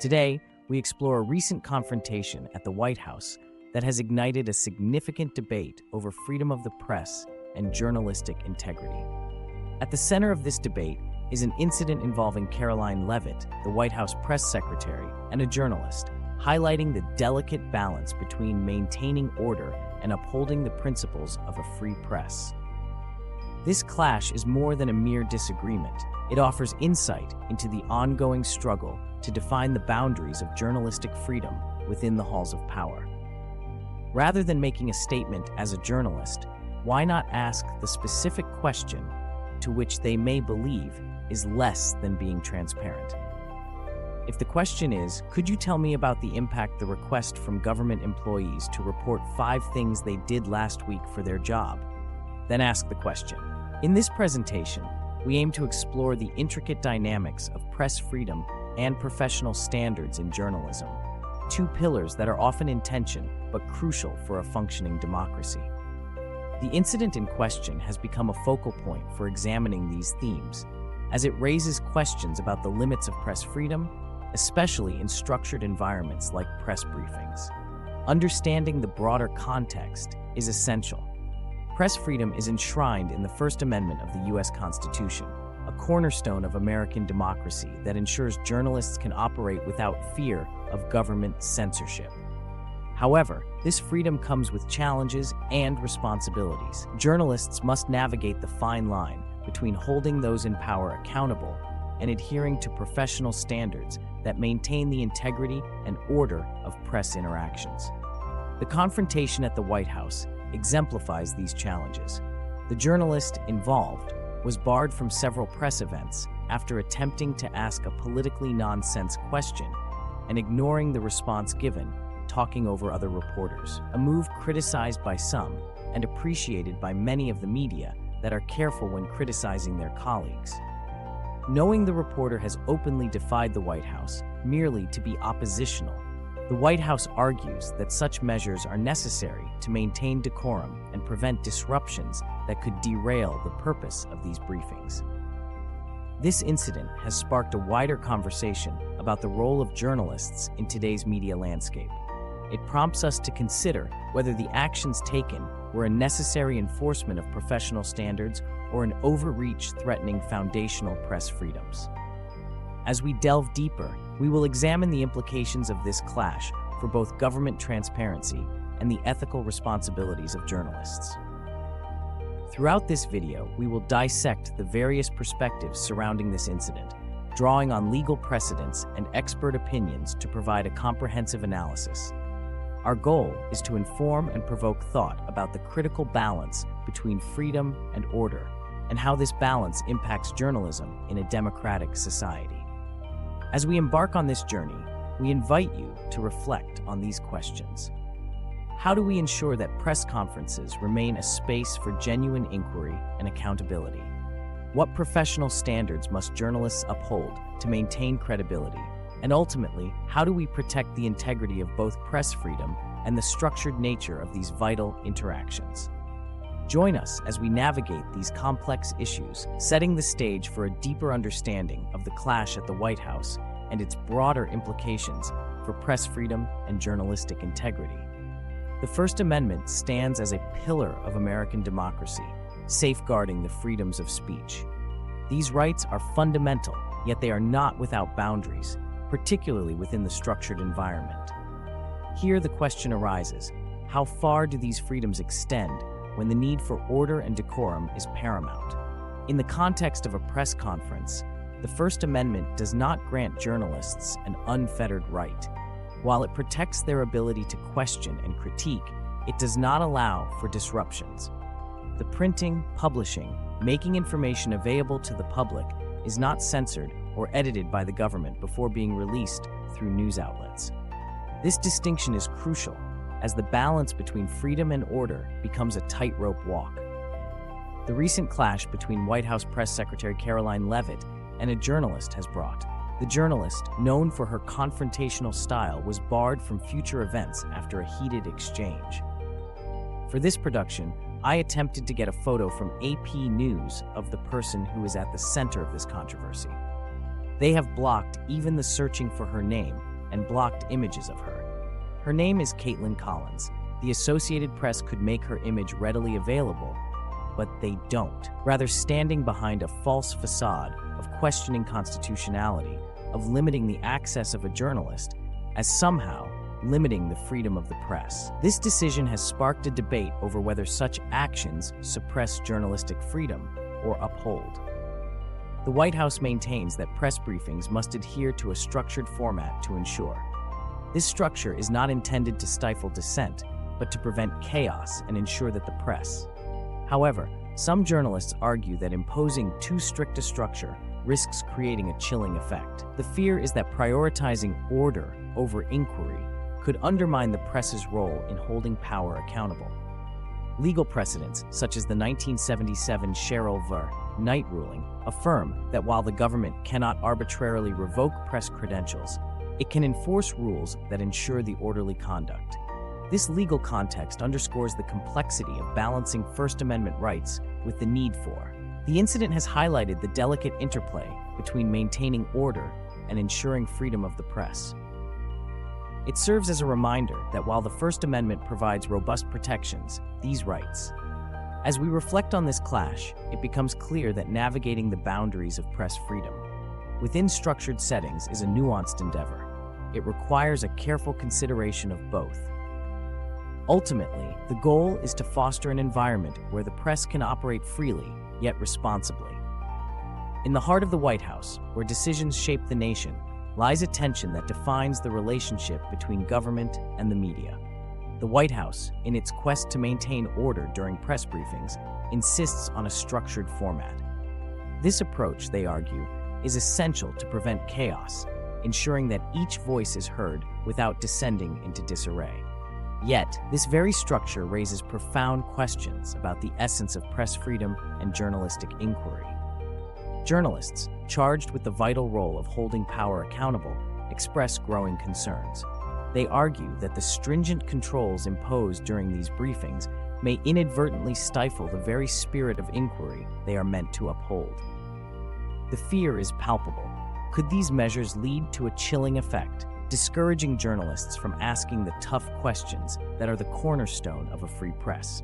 Today, we explore a recent confrontation at the White House that has ignited a significant debate over freedom of the press and journalistic integrity. At the center of this debate is an incident involving Karoline Leavitt, the White House press secretary, and a journalist, highlighting the delicate balance between maintaining order and upholding the principles of a free press. This clash is more than a mere disagreement. It offers insight into the ongoing struggle to define the boundaries of journalistic freedom within the halls of power. Rather than making a statement as a journalist, why not ask the specific question to which they may believe is less than being transparent? If the question is, could you tell me about the impact the request from government employees to report 5 things they did last week for their job? Then ask the question. In this presentation, we aim to explore the intricate dynamics of press freedom and professional standards in journalism, 2 pillars that are often in tension but crucial for a functioning democracy. The incident in question has become a focal point for examining these themes, as it raises questions about the limits of press freedom, especially in structured environments like press briefings. Understanding the broader context is essential. Press freedom is enshrined in the First Amendment of the U.S. Constitution, a cornerstone of American democracy that ensures journalists can operate without fear of government censorship. However, this freedom comes with challenges and responsibilities. Journalists must navigate the fine line between holding those in power accountable and adhering to professional standards that maintain the integrity and order of press interactions. The confrontation at the White House exemplifies these challenges. The journalist involved was barred from several press events after attempting to ask a politically nonsense question and ignoring the response given, talking over other reporters, a move criticized by some and appreciated by many of the media that are careful when criticizing their colleagues. Knowing the reporter has openly defied the White House merely to be oppositional, the White House argues that such measures are necessary to maintain decorum and prevent disruptions that could derail the purpose of these briefings. This incident has sparked a wider conversation about the role of journalists in today's media landscape. It prompts us to consider whether the actions taken were a necessary enforcement of professional standards or an overreach threatening foundational press freedoms. As we delve deeper, we will examine the implications of this clash for both government transparency and the ethical responsibilities of journalists. Throughout this video, we will dissect the various perspectives surrounding this incident, drawing on legal precedents and expert opinions to provide a comprehensive analysis. Our goal is to inform and provoke thought about the critical balance between freedom and order, and how this balance impacts journalism in a democratic society. As we embark on this journey, we invite you to reflect on these questions. How do we ensure that press conferences remain a space for genuine inquiry and accountability? What professional standards must journalists uphold to maintain credibility? And ultimately, how do we protect the integrity of both press freedom and the structured nature of these vital interactions? Join us as we navigate these complex issues, setting the stage for a deeper understanding of the clash at the White House and its broader implications for press freedom and journalistic integrity. The First Amendment stands as a pillar of American democracy, safeguarding the freedoms of speech. These rights are fundamental, yet they are not without boundaries, particularly within the structured environment. Here the question arises, how far do these freedoms extend when the need for order and decorum is paramount? In the context of a press conference, the First Amendment does not grant journalists an unfettered right. While it protects their ability to question and critique, it does not allow for disruptions. The printing, publishing, making information available to the public is not censored or edited by the government before being released through news outlets. This distinction is crucial, as the balance between freedom and order becomes a tightrope walk. The recent clash between White House Press Secretary Karoline Leavitt and a journalist has brought. The journalist, known for her confrontational style, was barred from future events after a heated exchange. For this production, I attempted to get a photo from AP News of the person who is at the center of this controversy. They have blocked even the searching for her name, and blocked images of her. Her name is Caitlin Collins. The Associated Press could make her image readily available, but they don't. Rather, standing behind a false facade of questioning constitutionality, of limiting the access of a journalist, as somehow limiting the freedom of the press. This decision has sparked a debate over whether such actions suppress journalistic freedom or uphold. The White House maintains that press briefings must adhere to a structured format to ensure. This structure is not intended to stifle dissent, but to prevent chaos and ensure that the press. However, some journalists argue that imposing too strict a structure risks creating a chilling effect. The fear is that prioritizing order over inquiry could undermine the press's role in holding power accountable. Legal precedents, such as the 1977 Cheryl v. Knight ruling, affirm that while the government cannot arbitrarily revoke press credentials, it can enforce rules that ensure the orderly conduct. This legal context underscores the complexity of balancing First Amendment rights with the need for. The incident has highlighted the delicate interplay between maintaining order and ensuring freedom of the press. It serves as a reminder that while the First Amendment provides robust protections, these rights. As we reflect on this clash, it becomes clear that navigating the boundaries of press freedom within structured settings is a nuanced endeavor. It requires a careful consideration of both. Ultimately, the goal is to foster an environment where the press can operate freely, yet responsibly. In the heart of the White House, where decisions shape the nation, lies a tension that defines the relationship between government and the media. The White House, in its quest to maintain order during press briefings, insists on a structured format. This approach, they argue, is essential to prevent chaos, ensuring that each voice is heard without descending into disarray. Yet, this very structure raises profound questions about the essence of press freedom and journalistic inquiry. Journalists, charged with the vital role of holding power accountable, express growing concerns. They argue that the stringent controls imposed during these briefings may inadvertently stifle the very spirit of inquiry they are meant to uphold. The fear is palpable. Could these measures lead to a chilling effect, discouraging journalists from asking the tough questions that are the cornerstone of a free press?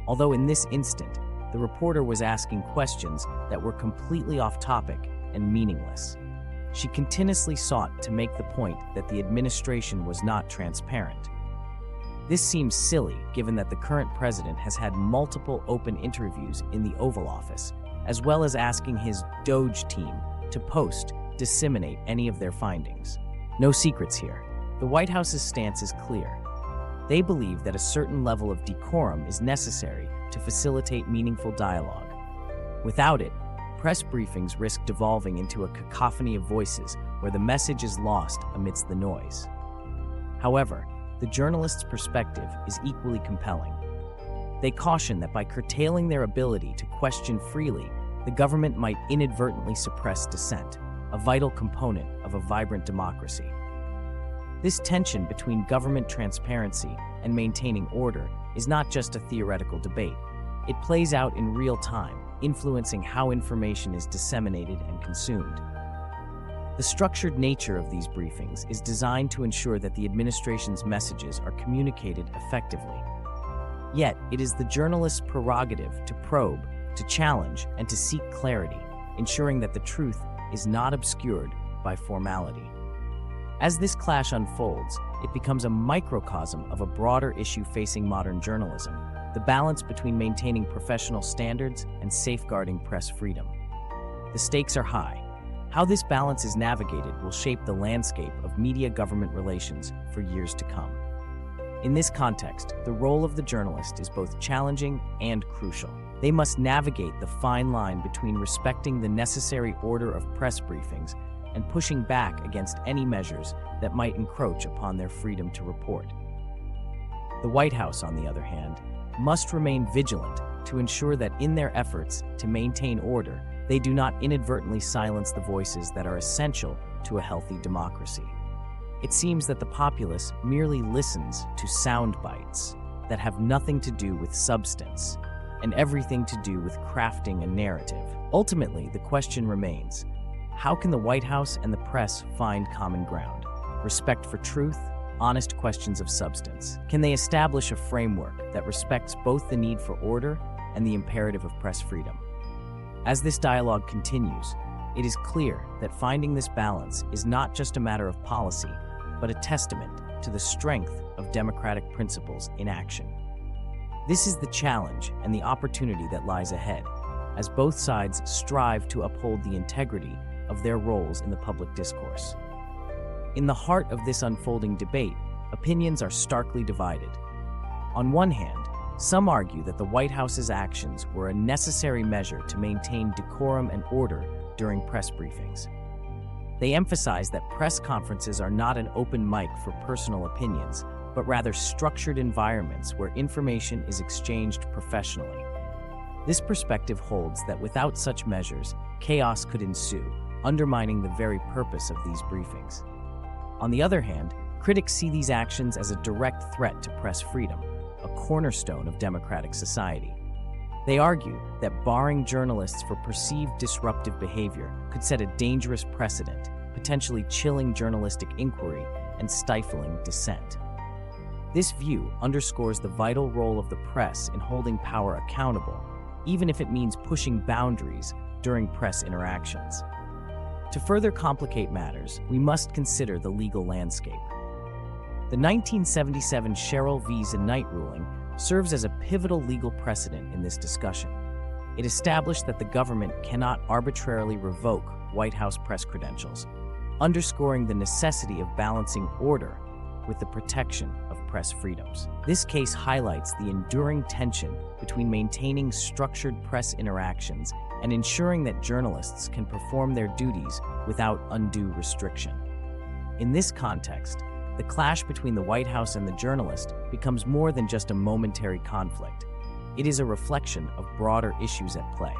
Although in this instant, the reporter was asking questions that were completely off topic and meaningless. She continuously sought to make the point that the administration was not transparent. This seems silly given that the current president has had multiple open interviews in the Oval Office, as well as asking his Doge team to disseminate any of their findings. No secrets here. The White House's stance is clear. They believe that a certain level of decorum is necessary to facilitate meaningful dialogue. Without it, press briefings risk devolving into a cacophony of voices where the message is lost amidst the noise. However, the journalist's perspective is equally compelling. They caution that by curtailing their ability to question freely, the government might inadvertently suppress dissent, a vital component of a vibrant democracy. This tension between government transparency and maintaining order is not just a theoretical debate. It plays out in real time, influencing how information is disseminated and consumed. The structured nature of these briefings is designed to ensure that the administration's messages are communicated effectively. Yet, it is the journalist's prerogative to probe, to challenge, and to seek clarity, ensuring that the truth is not obscured by formality. As this clash unfolds, it becomes a microcosm of a broader issue facing modern journalism: the balance between maintaining professional standards and safeguarding press freedom. The stakes are high. How this balance is navigated will shape the landscape of media-government relations for years to come. In this context, the role of the journalist is both challenging and crucial. They must navigate the fine line between respecting the necessary order of press briefings and pushing back against any measures that might encroach upon their freedom to report. The White House, on the other hand, must remain vigilant to ensure that in their efforts to maintain order, they do not inadvertently silence the voices that are essential to a healthy democracy. It seems that the populace merely listens to sound bites that have nothing to do with substance and everything to do with crafting a narrative. Ultimately, the question remains: how can the White House and the press find common ground? respect for truth, honest questions of substance? Can they establish a framework that respects both the need for order and the imperative of press freedom? As this dialogue continues, it is clear that finding this balance is not just a matter of policy, but a testament to the strength of democratic principles in action. This is the challenge and the opportunity that lies ahead, as both sides strive to uphold the integrity of their roles in the public discourse. In the heart of this unfolding debate, opinions are starkly divided. On one hand, some argue that the White House's actions were a necessary measure to maintain decorum and order during press briefings. They emphasize that press conferences are not an open mic for personal opinions, but rather structured environments where information is exchanged professionally. This perspective holds that without such measures, chaos could ensue, undermining the very purpose of these briefings. On the other hand, critics see these actions as a direct threat to press freedom, a cornerstone of democratic society. They argue that barring journalists for perceived disruptive behavior could set a dangerous precedent, potentially chilling journalistic inquiry and stifling dissent. This view underscores the vital role of the press in holding power accountable, even if it means pushing boundaries during press interactions. To further complicate matters, we must consider the legal landscape. The 1977 Sherrill v. Knight ruling serves as a pivotal legal precedent in this discussion. It established that the government cannot arbitrarily revoke White House press credentials, underscoring the necessity of balancing order with the protection of press freedoms. This case highlights the enduring tension between maintaining structured press interactions and ensuring that journalists can perform their duties without undue restriction. In this context, the clash between the White House and the journalist becomes more than just a momentary conflict. It is a reflection of broader issues at play.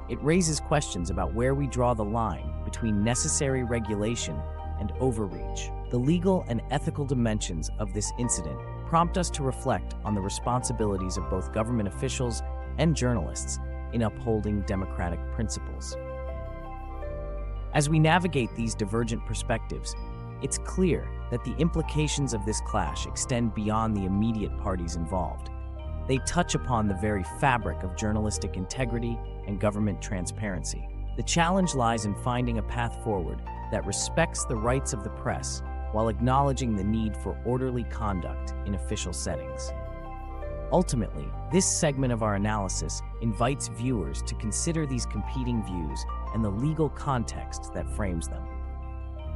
It raises questions about where we draw the line between necessary regulation and overreach. The legal and ethical dimensions of this incident prompt us to reflect on the responsibilities of both government officials and journalists in upholding democratic principles. As we navigate these divergent perspectives, it's clear that the implications of this clash extend beyond the immediate parties involved. They touch upon the very fabric of journalistic integrity and government transparency. The challenge lies in finding a path forward that respects the rights of the press while acknowledging the need for orderly conduct in official settings. Ultimately, this segment of our analysis invites viewers to consider these competing views and the legal context that frames them.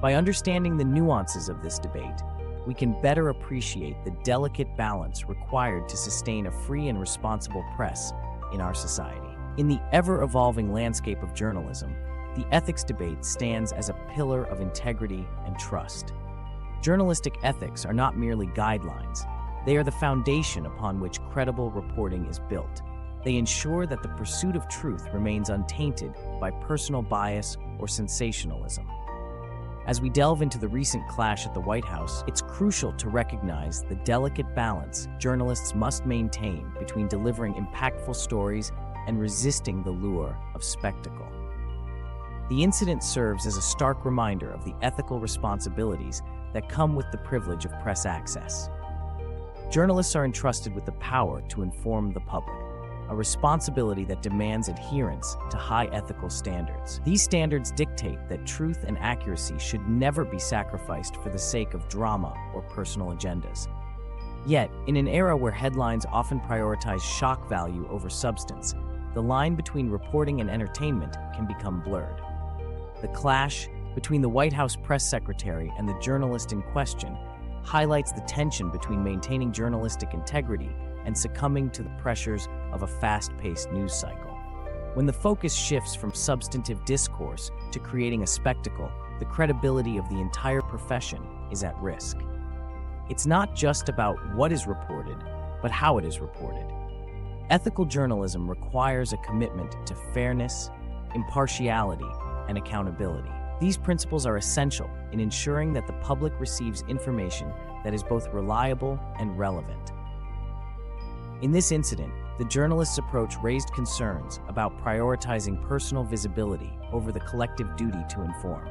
By understanding the nuances of this debate, we can better appreciate the delicate balance required to sustain a free and responsible press in our society. In the ever-evolving landscape of journalism, the ethics debate stands as a pillar of integrity and trust. Journalistic ethics are not merely guidelines. They are the foundation upon which credible reporting is built. They ensure that the pursuit of truth remains untainted by personal bias or sensationalism. As we delve into the recent clash at the White House, it's crucial to recognize the delicate balance journalists must maintain between delivering impactful stories and resisting the lure of spectacle. The incident serves as a stark reminder of the ethical responsibilities that come with the privilege of press access. Journalists are entrusted with the power to inform the public, a responsibility that demands adherence to high ethical standards. These standards dictate that truth and accuracy should never be sacrificed for the sake of drama or personal agendas. Yet, in an era where headlines often prioritize shock value over substance, the line between reporting and entertainment can become blurred. The clash between the White House press secretary and the journalist in question highlights the tension between maintaining journalistic integrity and succumbing to the pressures of a fast-paced news cycle. When the focus shifts from substantive discourse to creating a spectacle, the credibility of the entire profession is at risk. It's not just about what is reported, but how it is reported. Ethical journalism requires a commitment to fairness, impartiality, and accountability. These principles are essential in ensuring that the public receives information that is both reliable and relevant. In this incident, the journalist's approach raised concerns about prioritizing personal visibility over the collective duty to inform.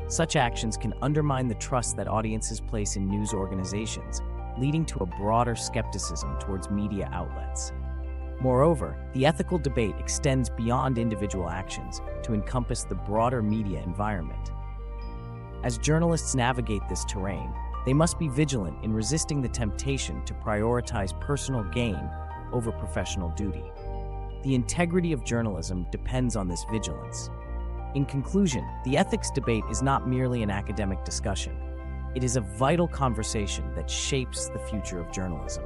such actions can undermine the trust that audiences place in news organizations, leading to a broader skepticism towards media outlets. Moreover, the ethical debate extends beyond individual actions to encompass the broader media environment. As journalists navigate this terrain, they must be vigilant in resisting the temptation to prioritize personal gain over professional duty. The integrity of journalism depends on this vigilance. In conclusion, the ethics debate is not merely an academic discussion. It is a vital conversation that shapes the future of journalism.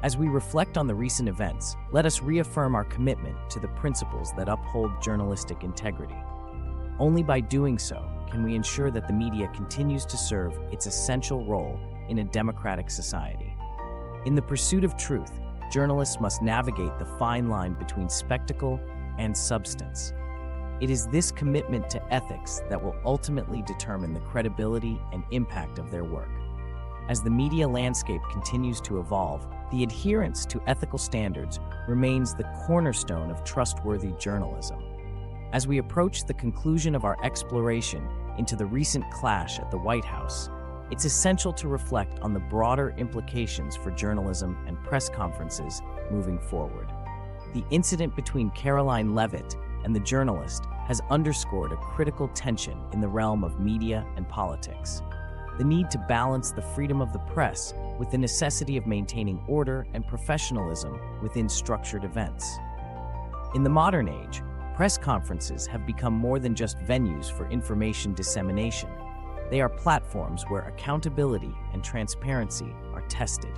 As we reflect on the recent events, let us reaffirm our commitment to the principles that uphold journalistic integrity. Only by doing so can we ensure that the media continues to serve its essential role in a democratic society. In the pursuit of truth, journalists must navigate the fine line between spectacle and substance. It is this commitment to ethics that will ultimately determine the credibility and impact of their work. As the media landscape continues to evolve, the adherence to ethical standards remains the cornerstone of trustworthy journalism. As we approach the conclusion of our exploration into the recent clash at the White House, it's essential to reflect on the broader implications for journalism and press conferences moving forward. The incident between Caroline Leavitt and the journalist has underscored a critical tension in the realm of media and politics. The need to balance the freedom of the press with the necessity of maintaining order and professionalism within structured events. In the modern age, press conferences have become more than just venues for information dissemination. They are platforms where accountability and transparency are tested.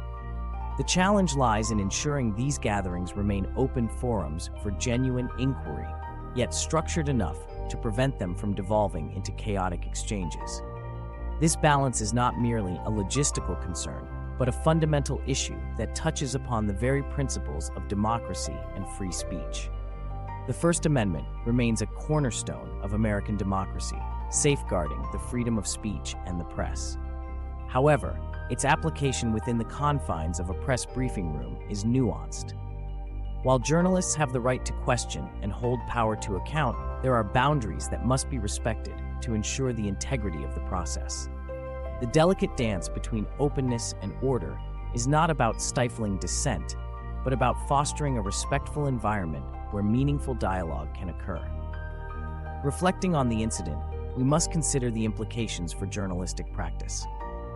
The challenge lies in ensuring these gatherings remain open forums for genuine inquiry, yet structured enough to prevent them from devolving into chaotic exchanges. This balance is not merely a logistical concern, but a fundamental issue that touches upon the very principles of democracy and free speech. The First Amendment remains a cornerstone of American democracy, safeguarding the freedom of speech and the press. However, its application within the confines of a press briefing room is nuanced. While journalists have the right to question and hold power to account, there are boundaries that must be respected to ensure the integrity of the process. The delicate dance between openness and order is not about stifling dissent, but about fostering a respectful environment where meaningful dialogue can occur. Reflecting on the incident, we must consider the implications for journalistic practice.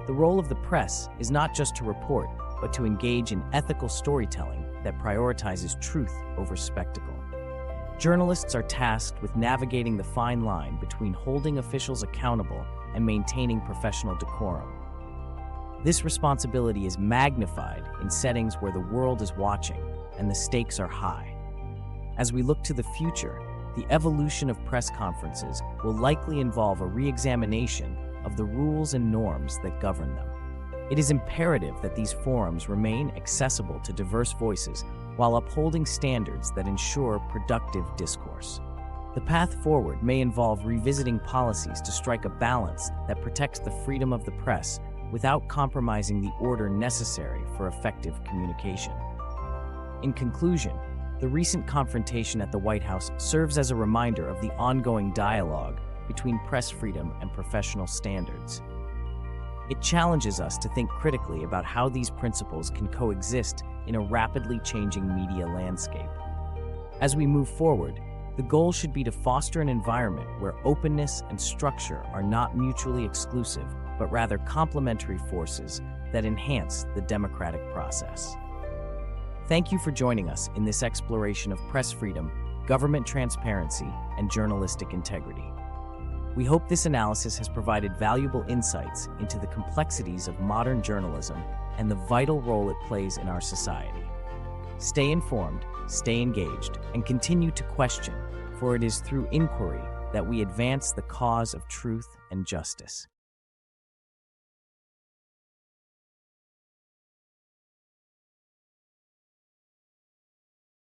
The role of the press is not just to report, but to engage in ethical storytelling that prioritizes truth over spectacle. Journalists are tasked with navigating the fine line between holding officials accountable and maintaining professional decorum. This responsibility is magnified in settings where the world is watching and the stakes are high. As we look to the future, the evolution of press conferences will likely involve a re-examination of the rules and norms that govern them. It is imperative that these forums remain accessible to diverse voices while upholding standards that ensure productive discourse. The path forward may involve revisiting policies to strike a balance that protects the freedom of the press without compromising the order necessary for effective communication. In conclusion, the recent confrontation at the White House serves as a reminder of the ongoing dialogue between press freedom and professional standards. It challenges us to think critically about how these principles can coexist in a rapidly changing media landscape. As we move forward, the goal should be to foster an environment where openness and structure are not mutually exclusive, but rather complementary forces that enhance the democratic process. Thank you for joining us in this exploration of press freedom, government transparency, and journalistic integrity. We hope this analysis has provided valuable insights into the complexities of modern journalism and the vital role it plays in our society. Stay informed, stay engaged, and continue to question, for it is through inquiry that we advance the cause of truth and justice.